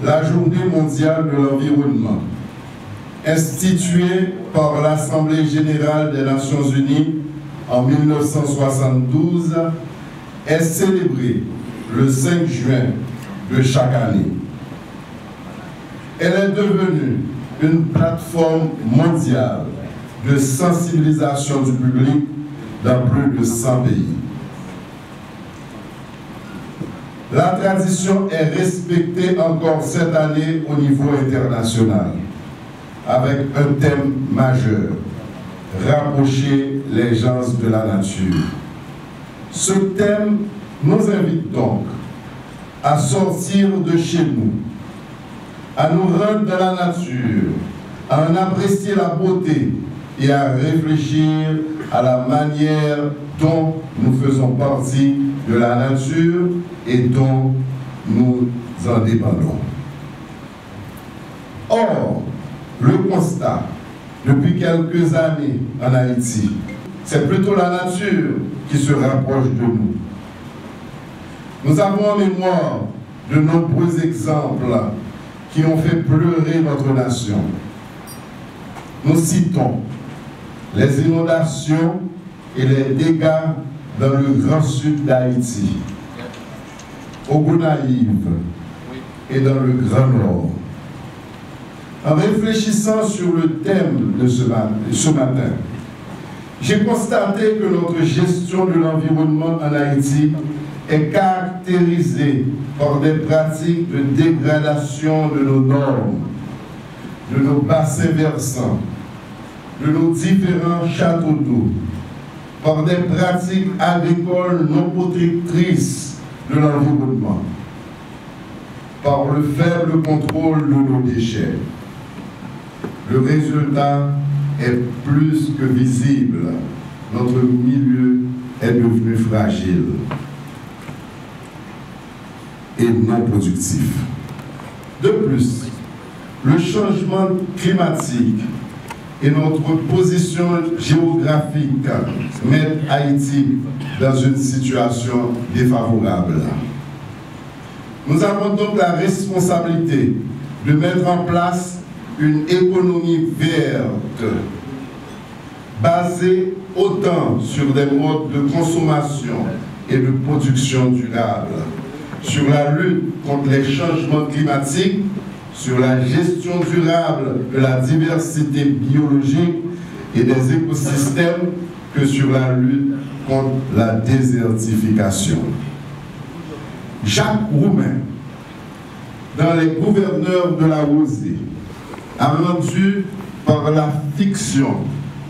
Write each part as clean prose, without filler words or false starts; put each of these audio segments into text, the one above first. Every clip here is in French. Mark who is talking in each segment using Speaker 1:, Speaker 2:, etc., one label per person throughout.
Speaker 1: la Journée mondiale de l'environnement, instituée par l'Assemblée générale des Nations unies en 1972, est célébrée le 5 juin de chaque année. Elle est devenue une plateforme mondiale de sensibilisation du public dans plus de 100 pays. La tradition est respectée encore cette année au niveau international, avec un thème majeur, rapprocher les gens de la nature. Ce thème nous invite donc à sortir de chez nous, à nous rendre dans la nature, à en apprécier la beauté et à réfléchir à la manière dont nous faisons partie de la nature et dont nous en dépendons. Or, le constat depuis quelques années en Haïti, c'est plutôt la nature qui se rapproche de nous. Nous avons en mémoire de nombreux exemples qui ont fait pleurer notre nation. Nous citons les inondations et les dégâts dans le grand sud d'Haïti, au Gonaïve et dans le Grand Nord. En réfléchissant sur le thème de ce matin, j'ai constaté que notre gestion de l'environnement en Haïti est caractérisée par des pratiques de dégradation de nos normes, de nos bassins versants, de nos différents châteaux d'eau, par des pratiques agricoles non protectrices de l'environnement, par le faible contrôle de nos déchets. Le résultat est plus que visible. Notre milieu est devenu fragile et non productif. De plus, le changement climatique et notre position géographique mettent Haïti dans une situation défavorable. Nous avons donc la responsabilité de mettre en place une économie verte, basée autant sur des modes de consommation et de production durable, sur la lutte contre les changements climatiques, sur la gestion durable de la diversité biologique et des écosystèmes, que sur la lutte contre la désertification. Jacques Roumain, dans Les gouverneurs de la rosée, a rendu par la fiction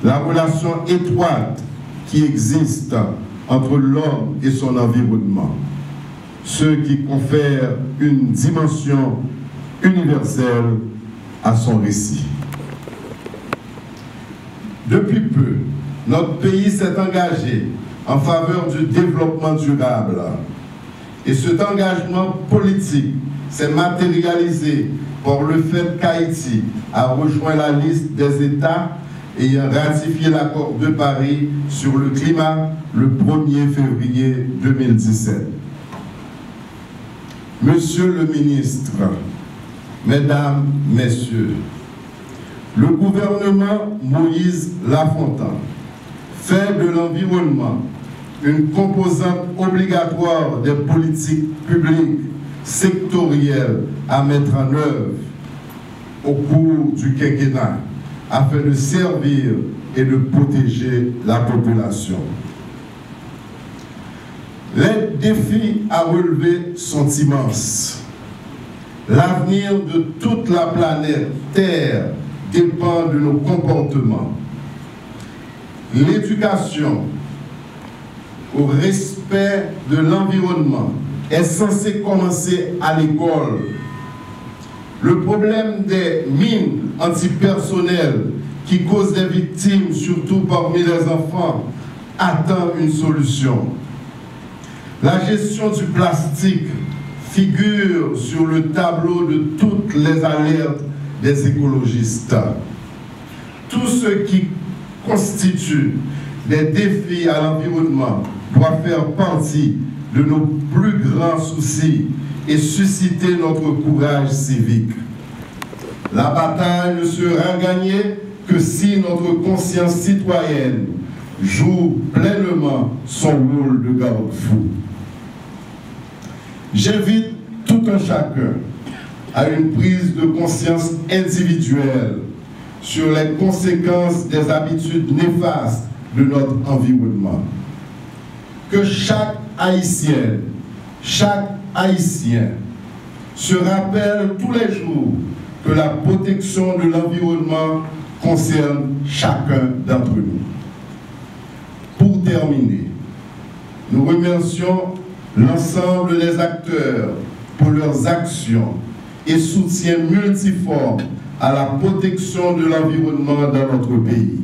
Speaker 1: la relation étroite qui existe entre l'homme et son environnement, ce qui confère une dimension universelle à son récit. Depuis peu, notre pays s'est engagé en faveur du développement durable. Et cet engagement politique s'est matérialisé par le fait qu'Haïti a rejoint la liste des États ayant ratifié l'accord de Paris sur le climat le 1er février 2017. Monsieur le ministre, Mesdames, Messieurs, le gouvernement Moïse Lafontaine fait de l'environnement une composante obligatoire des politiques publiques sectorielles à mettre en œuvre au cours du quinquennat afin de servir et de protéger la population. Les défis à relever sont immenses. L'avenir de toute la planète Terre dépend de nos comportements. L'éducation au respect de l'environnement est censée commencer à l'école. Le problème des mines antipersonnelles qui causent des victimes, surtout parmi les enfants, attend une solution. La gestion du plastique figure sur le tableau de toutes les alertes des écologistes. Tout ce qui constitue des défis à l'environnement doit faire partie de nos plus grands soucis et susciter notre courage civique. La bataille ne sera gagnée que si notre conscience citoyenne joue pleinement son rôle de garde-fou. J'invite tout un chacun à une prise de conscience individuelle sur les conséquences des habitudes néfastes de notre environnement. Que chaque Haïtienne, chaque Haïtien se rappelle tous les jours que la protection de l'environnement concerne chacun d'entre nous. Pour terminer, nous remercions l'ensemble des acteurs pour leurs actions et soutien multiforme à la protection de l'environnement dans notre pays.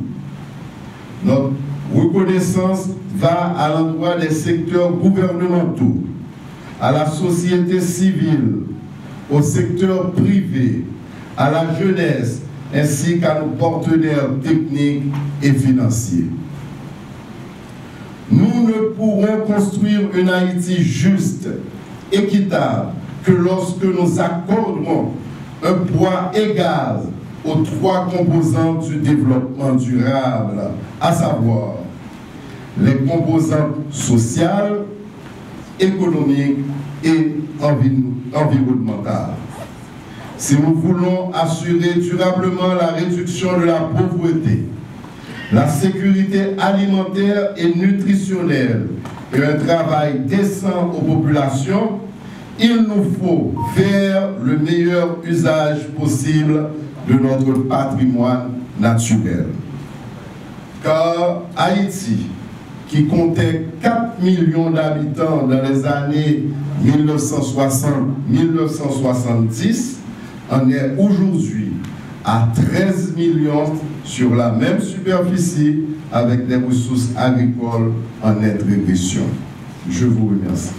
Speaker 1: Notre reconnaissance va à l'endroit des secteurs gouvernementaux, à la société civile, au secteur privé, à la jeunesse, ainsi qu'à nos partenaires techniques et financiers. Nous ne pourrons construire une Haïti juste, équitable, que lorsque nous accorderons un poids égal aux trois composantes du développement durable, à savoir les composantes sociales, économiques et environnementales. Si nous voulons assurer durablement la réduction de la pauvreté, la sécurité alimentaire et nutritionnelle et un travail décent aux populations, il nous faut faire le meilleur usage possible de notre patrimoine naturel. Car Haïti, qui comptait 4 millions d'habitants dans les années 1960-1970, en est aujourd'hui à 13 millions sur la même superficie avec des ressources agricoles en nette régression. Je vous remercie.